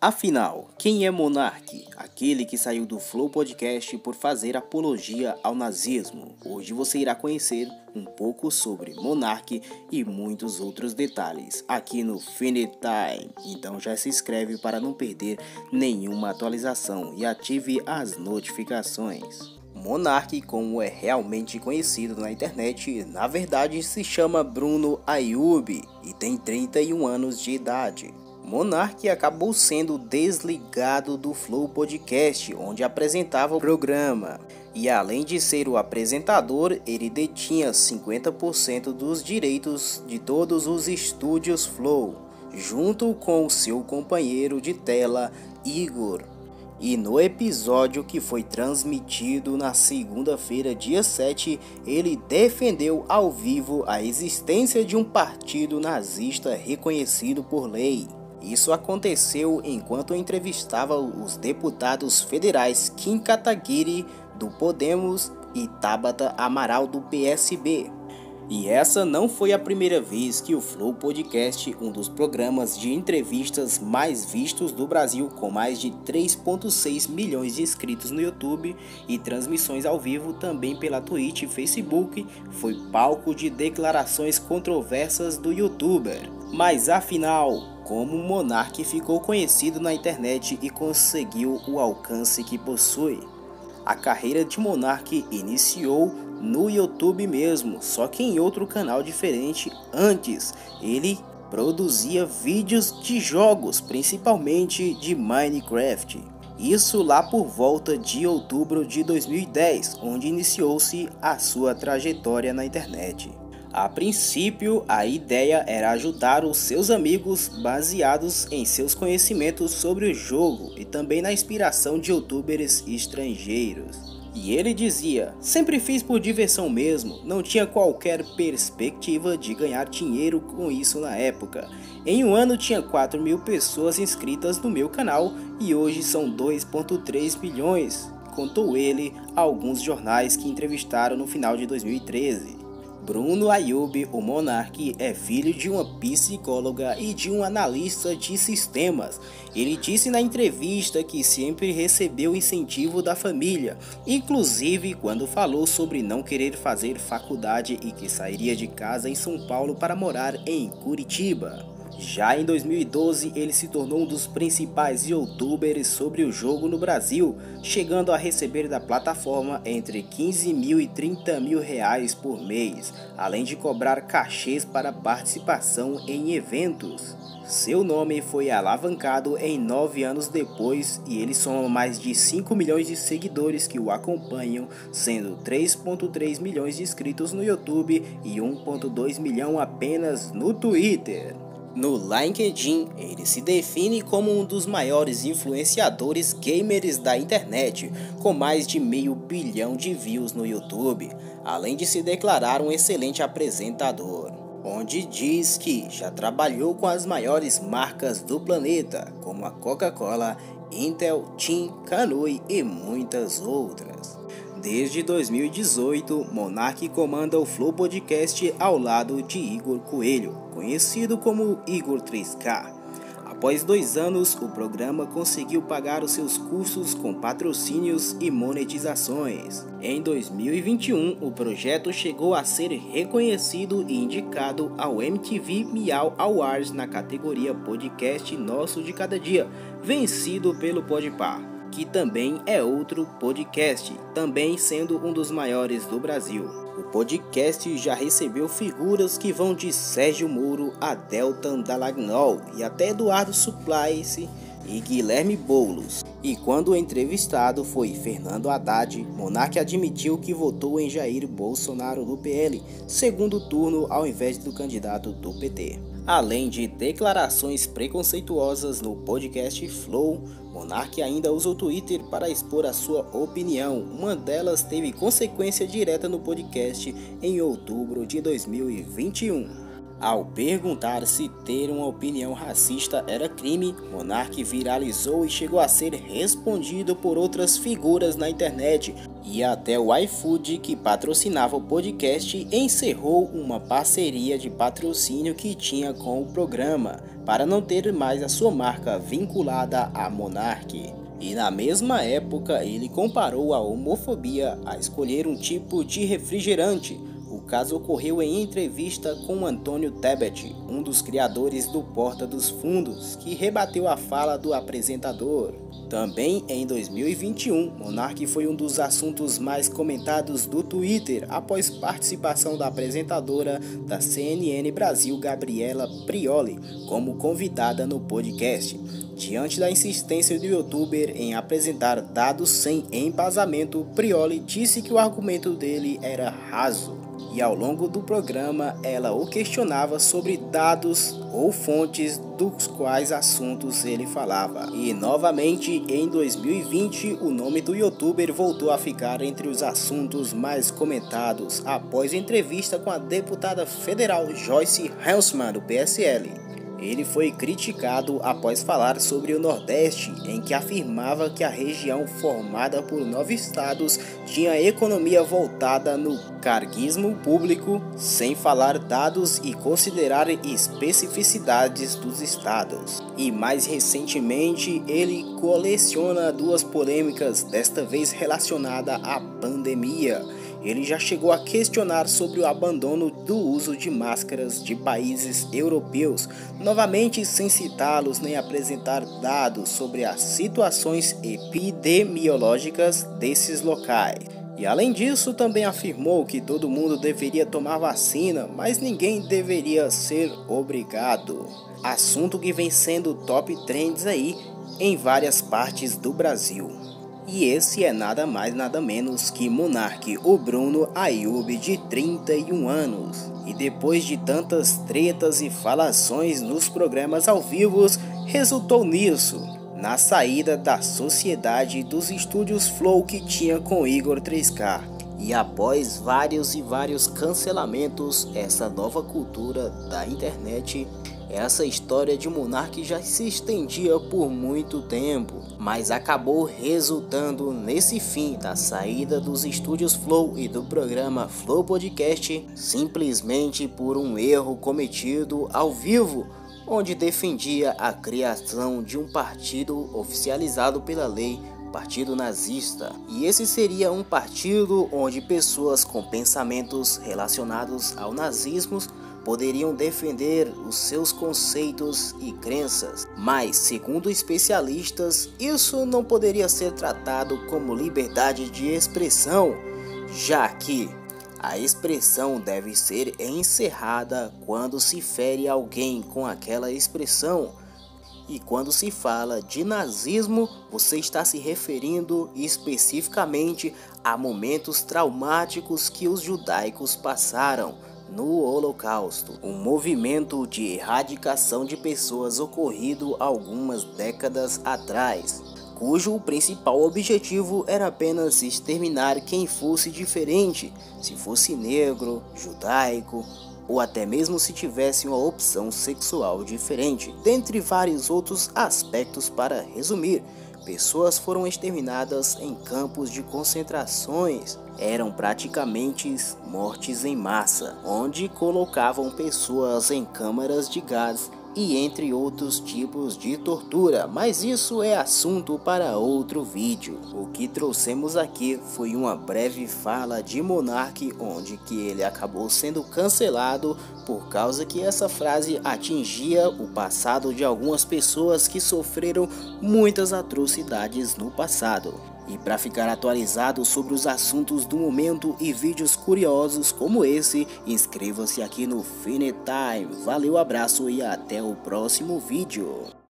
Afinal, quem é Monark? Aquele que saiu do Flow Podcast por fazer apologia ao nazismo. Hoje você irá conhecer um pouco sobre Monark e muitos outros detalhes aqui no Finite Time. Então já se inscreve para não perder nenhuma atualização e ative as notificações. Monark, como é realmente conhecido na internet, na verdade se chama Bruno Ayub e tem 31 anos de idade. Monark acabou sendo desligado do Flow Podcast, onde apresentava o programa. E além de ser o apresentador, ele detinha 50% dos direitos de todos os estúdios Flow, junto com seu companheiro de tela, Igor. E no episódio que foi transmitido na segunda-feira, dia 7, ele defendeu ao vivo a existência de um partido nazista reconhecido por lei. Isso aconteceu enquanto entrevistava os deputados federais Kim Kataguiri, do Podemos, e Tabata Amaral, do PSB. E essa não foi a primeira vez que o Flow Podcast, um dos programas de entrevistas mais vistos do Brasil, com mais de 3,6 milhões de inscritos no YouTube e transmissões ao vivo também pela Twitch e Facebook, foi palco de declarações controversas do youtuber. Mas afinal, como o Monark ficou conhecido na internet e conseguiu o alcance que possui? A carreira de Monark iniciou no YouTube mesmo, só que em outro canal diferente. Antes, ele produzia vídeos de jogos, principalmente de Minecraft. Isso lá por volta de outubro de 2010, onde iniciou-se a sua trajetória na internet. A princípio, a ideia era ajudar os seus amigos baseados em seus conhecimentos sobre o jogo e também na inspiração de youtubers estrangeiros. E ele dizia: sempre fiz por diversão mesmo, não tinha qualquer perspectiva de ganhar dinheiro com isso na época. Em um ano tinha 4.000 pessoas inscritas no meu canal e hoje são 2,3 milhões, contou ele a alguns jornais que entrevistaram no final de 2013. Bruno Ayub, o Monark, é filho de uma psicóloga e de um analista de sistemas. Ele disse na entrevista que sempre recebeu incentivo da família, inclusive quando falou sobre não querer fazer faculdade e que sairia de casa em São Paulo para morar em Curitiba. Já em 2012, ele se tornou um dos principais youtubers sobre o jogo no Brasil, chegando a receber da plataforma entre 15 mil e 30 mil reais por mês, além de cobrar cachês para participação em eventos. Seu nome foi alavancado em 9 anos depois e ele soma mais de 5 milhões de seguidores que o acompanham, sendo 3,3 milhões de inscritos no YouTube e 1,2 milhão apenas no Twitter. No LinkedIn, ele se define como um dos maiores influenciadores gamers da internet, com mais de 500 milhões de views no YouTube, além de se declarar um excelente apresentador, onde diz que já trabalhou com as maiores marcas do planeta, como a Coca-Cola, Intel, TIM, Canui e muitas outras. Desde 2018, Monark comanda o Flow Podcast ao lado de Igor Coelho, conhecido como Igor 3K. Após 2 anos, o programa conseguiu pagar os seus custos com patrocínios e monetizações. Em 2021, o projeto chegou a ser reconhecido e indicado ao MTV Miau Awards na categoria Podcast Nosso de Cada Dia, vencido pelo Podpah, que também é outro podcast, também sendo um dos maiores do Brasil. O podcast já recebeu figuras que vão de Sérgio Moro a Deltan Dallagnol e até Eduardo Suplicy e Guilherme Boulos. E quando o entrevistado foi Fernando Haddad, Monark admitiu que votou em Jair Bolsonaro do PL, segundo turno ao invés do candidato do PT. Além de declarações preconceituosas no podcast Flow, Monark ainda usa o Twitter para expor a sua opinião. Uma delas teve consequência direta no podcast em outubro de 2021. Ao perguntar se ter uma opinião racista era crime, Monark viralizou e chegou a ser respondido por outras figuras na internet, E até o iFood, que patrocinava o podcast, encerrou uma parceria de patrocínio que tinha com o programa, para não ter mais a sua marca vinculada a Monark. E na mesma época ele comparou a homofobia a escolher um tipo de refrigerante. O caso ocorreu em entrevista com Antônio Tebet, um dos criadores do Porta dos Fundos, que rebateu a fala do apresentador. Também em 2021, Monark foi um dos assuntos mais comentados do Twitter após participação da apresentadora da CNN Brasil, Gabriela Prioli, como convidada no podcast. Diante da insistência do youtuber em apresentar dados sem embasamento, Prioli disse que o argumento dele era raso. E ao longo do programa, ela o questionava sobre dados ou fontes dos quais assuntos ele falava. E novamente, em 2020, o nome do youtuber voltou a ficar entre os assuntos mais comentados após entrevista com a deputada federal Joyce Helsmann, do PSL. Ele foi criticado após falar sobre o Nordeste, em que afirmava que a região formada por 9 estados tinha economia voltada no carguismo público, sem falar dados e considerar especificidades dos estados. E mais recentemente, ele coleciona 2 polêmicas, desta vez relacionada à pandemia. Ele já chegou a questionar sobre o abandono do uso de máscaras de países europeus, novamente sem citá-los nem apresentar dados sobre as situações epidemiológicas desses locais. E além disso, também afirmou que todo mundo deveria tomar vacina, mas ninguém deveria ser obrigado. Assunto que vem sendo top trends aí em várias partes do Brasil. E esse é nada mais nada menos que Monark, o Bruno Ayub, de 31 anos. E depois de tantas tretas e falações nos programas ao vivo, resultou nisso, na saída da sociedade dos estúdios Flow que tinha com Igor 3K. E após vários cancelamentos, essa nova cultura da internet, essa história de Monark já se estendia por muito tempo, mas acabou resultando nesse fim da saída dos estúdios Flow e do programa Flow Podcast, simplesmente por um erro cometido ao vivo, onde defendia a criação de um partido oficializado pela lei, Partido Nazista. E esse seria um partido onde pessoas com pensamentos relacionados ao nazismo poderiam defender os seus conceitos e crenças, mas, segundo especialistas, isso não poderia ser tratado como liberdade de expressão, já que a expressão deve ser encerrada quando se fere alguém com aquela expressão. E quando se fala de nazismo, você está se referindo especificamente a momentos traumáticos que os judaicos passaram no Holocausto, um movimento de erradicação de pessoas ocorrido algumas décadas atrás, cujo principal objetivo era apenas exterminar quem fosse diferente, se fosse negro, judaico, ou até mesmo se tivesse uma opção sexual diferente, dentre vários outros aspectos. Para resumir, pessoas foram exterminadas em campos de concentrações. Eram praticamente mortes em massa, onde colocavam pessoas em câmaras de gás e entre outros tipos de tortura, mas isso é assunto para outro vídeo. O que trouxemos aqui foi uma breve fala de Monark, onde que ele acabou sendo cancelado por causa que essa frase atingia o passado de algumas pessoas que sofreram muitas atrocidades no passado. E para ficar atualizado sobre os assuntos do momento e vídeos curiosos como esse, inscreva-se aqui no Finetime. Valeu, abraço e até o próximo vídeo.